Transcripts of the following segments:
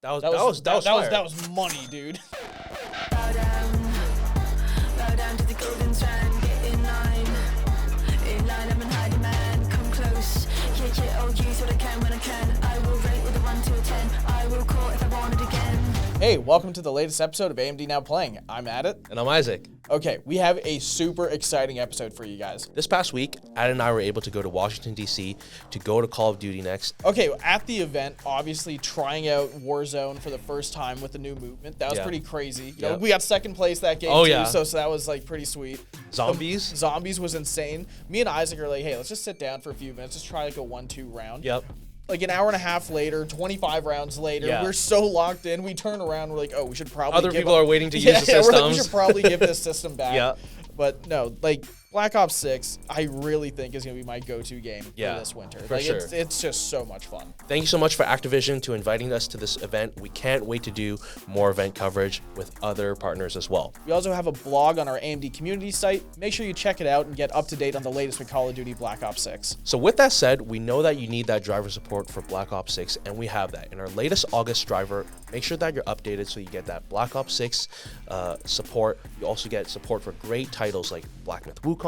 That was money, dude. Bow down to the golden strand, get in line, I'm an hiding man, come close, yeah, I'll use what I can when I can, I will rate with a 1 to a 10, I will call if I want it again. Hey, welcome to the latest episode of AMD Now Playing. I'm Adit. And I'm Isaac. Okay, we have a super exciting episode for you guys. This past week, Adit and I were able to go to Washington, D.C. to go to Call of Duty next. Okay, at the event, obviously trying out Warzone for the first time with the new movement. That was pretty crazy. You know, we got second place that game too, so that was like pretty sweet. Zombies was insane. Me and Isaac are like, hey, let's just sit down for a few minutes, just try like a 1-2 round. Yep. Like an hour and a half later, 25 rounds later, we're so locked in, we turn around, we're like, oh, we should probably Other people are waiting to use the systems. We're like, we should probably give this system back. But no, like, Black Ops 6, I really think is going to be my go-to game for this winter. For sure. It's just so much fun. Thank you so much for Activision to inviting us to this event. We can't wait to do more event coverage with other partners as well. We also have a blog on our AMD community site. Make sure you check it out and get up to date on the latest with Call of Duty Black Ops 6. So with that said, we know that you need that driver support for Black Ops 6, and we have that. In our latest August driver, make sure that you're updated so you get that Black Ops 6 support. You also get support for great titles like Black Myth Wukong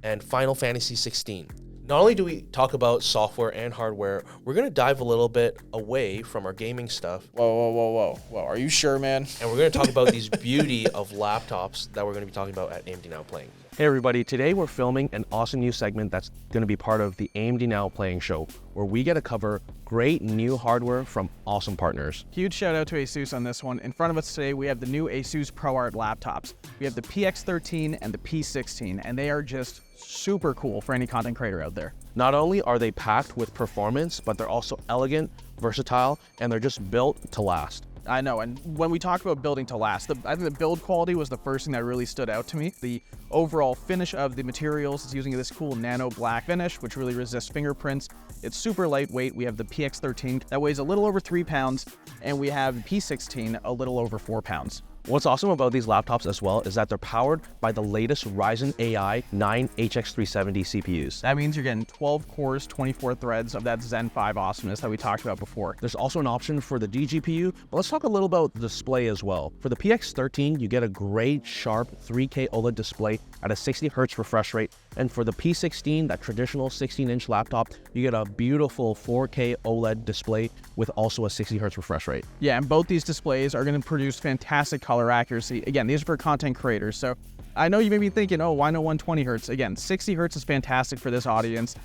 and Final Fantasy 16. Not only do we talk about software and hardware, we're going to dive a little bit away from our gaming stuff. Whoa. Are you sure, man? And we're going to talk about these beauty of laptops that we're going to be talking about at AMD Now Playing. Hey everybody, today we're filming an awesome new segment that's going to be part of the AMD Now Playing show, where we get to cover great new hardware from awesome partners. Huge shout out to ASUS on this one. In front of us today, we have the new ASUS ProArt laptops. We have the PX13 and the P16, and they are just super cool for any content creator out there. Not only are they packed with performance, but they're also elegant, versatile, and they're just built to last. I know, and when we talk about building to last, I think the build quality was the first thing that really stood out to me. The overall finish of the materials is using this cool nano black finish, which really resists fingerprints. It's super lightweight. We have the PX13 that weighs a little over 3 pounds, and we have the P16 a little over 4 pounds. What's awesome about these laptops as well is that they're powered by the latest Ryzen AI 9 HX370 CPUs. That means you're getting 12 cores, 24 threads of that Zen 5 awesomeness that we talked about before. There's also an option for the DGPU, but let's talk a little about the display as well. For the PX13, you get a great sharp 3K OLED display at a 60 Hz refresh rate, and for the P16, that traditional 16-inch laptop, you get a beautiful 4K OLED display with also a 60 Hz refresh rate. Yeah, and both these displays are going to produce fantastic color accuracy. Again, these are for content creators, so I know you may be thinking, oh, why no 120 Hz? Again, 60 Hz is fantastic for this audience.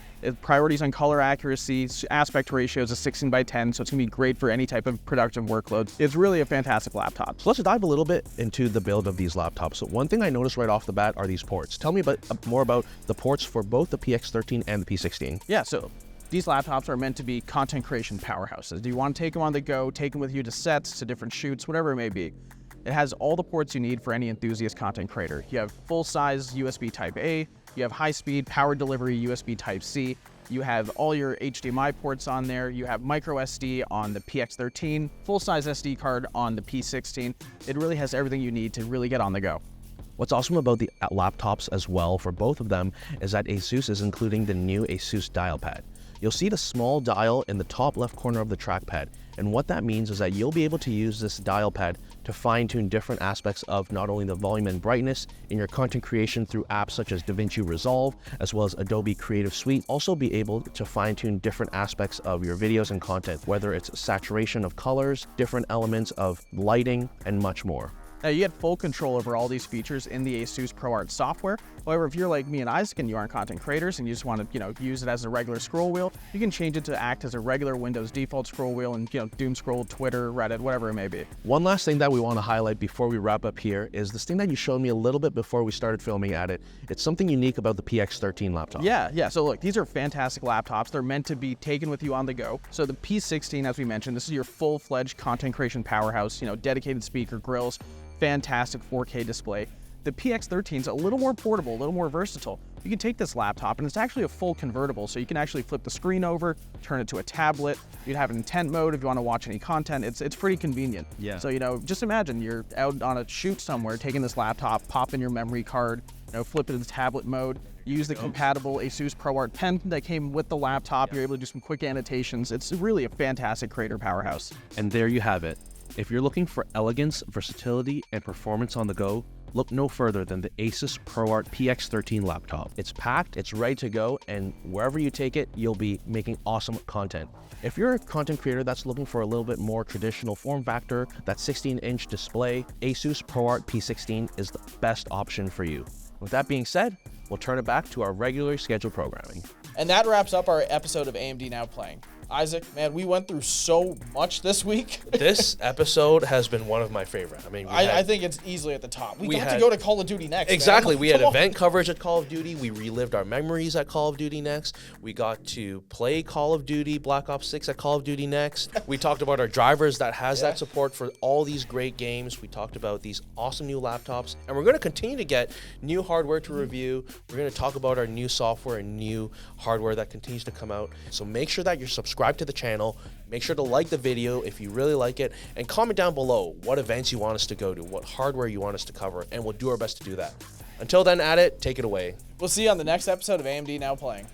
Priorities on color accuracy, aspect ratio is a 16:10, so it's going to be great for any type of productive workload. It's really a fantastic laptop. So let's dive a little bit into the build of these laptops. So one thing I noticed right off the bat are these ports. Tell me more about the ports for both the PX13 and the P16. Yeah, so these laptops are meant to be content creation powerhouses. Do you want to take them on the go, take them with you to sets, to different shoots, whatever it may be? It has all the ports you need for any enthusiast content creator. You have full-size USB Type-A, you have high-speed power delivery USB Type-C, you have all your HDMI ports on there, you have micro SD on the PX13, full-size SD card on the P16. It really has everything you need to really get on the go. What's awesome about the laptops as well for both of them is that ASUS is including the new ASUS dial pad. You'll see the small dial in the top left corner of the trackpad, and what that means is that you'll be able to use this dial pad to fine-tune different aspects of not only the volume and brightness in your content creation through apps such as DaVinci Resolve, as well as Adobe Creative Suite. Also be able to fine-tune different aspects of your videos and content, whether it's saturation of colors, different elements of lighting, and much more. Now, you get full control over all these features in the ASUS ProArt software. However, if you're like me and Isaac and you aren't content creators and you just want to, use it as a regular scroll wheel, you can change it to act as a regular Windows default scroll wheel and, doom scroll Twitter, Reddit, whatever it may be. One last thing that we want to highlight before we wrap up here is this thing that you showed me a little bit before we started filming at it. It's something unique about the PX13 laptop. Yeah. So look, these are fantastic laptops. They're meant to be taken with you on the go. So the P16, as we mentioned, this is your full-fledged content creation powerhouse, dedicated speaker, grills, fantastic 4K display. The PX13 is a little more portable, a little more versatile. You can take this laptop and it's actually a full convertible, so you can actually flip the screen over, turn it to a tablet. You'd have an intent mode if you want to watch any content. It's pretty convenient. Yeah. So, just imagine you're out on a shoot somewhere, taking this laptop, pop in your memory card, flip it into tablet mode. Use the compatible ASUS ProArt pen that came with the laptop. You're able to do some quick annotations. It's really a fantastic creator powerhouse. And there you have it. If you're looking for elegance, versatility, and performance on the go, look no further than the ASUS ProArt PX13 laptop. It's packed, it's ready to go, and wherever you take it, you'll be making awesome content. If you're a content creator that's looking for a little bit more traditional form factor, that 16-inch display, ASUS ProArt P16 is the best option for you. With that being said, we'll turn it back to our regularly scheduled programming. And that wraps up our episode of AMD Now Playing. Isaac, man, we went through so much this week. This episode has been one of my favorite. I mean, I think it's easily at the top. We got to go to Call of Duty next. Exactly. Man. We had event coverage at Call of Duty. We relived our memories at Call of Duty next. We got to play Call of Duty, Black Ops 6 at Call of Duty next. We talked about our drivers that has that support for all these great games. We talked about these awesome new laptops. And we're going to continue to get new hardware to review. We're going to talk about our new software and new hardware that continues to come out. So make sure that you're subscribed to the channel. Make sure to like the video if you really like it, and comment down below what events you want us to go to, what hardware you want us to cover, and we'll do our best to do that. Until then, Adit, take it away. We'll see you on the next episode of AMD Now Playing.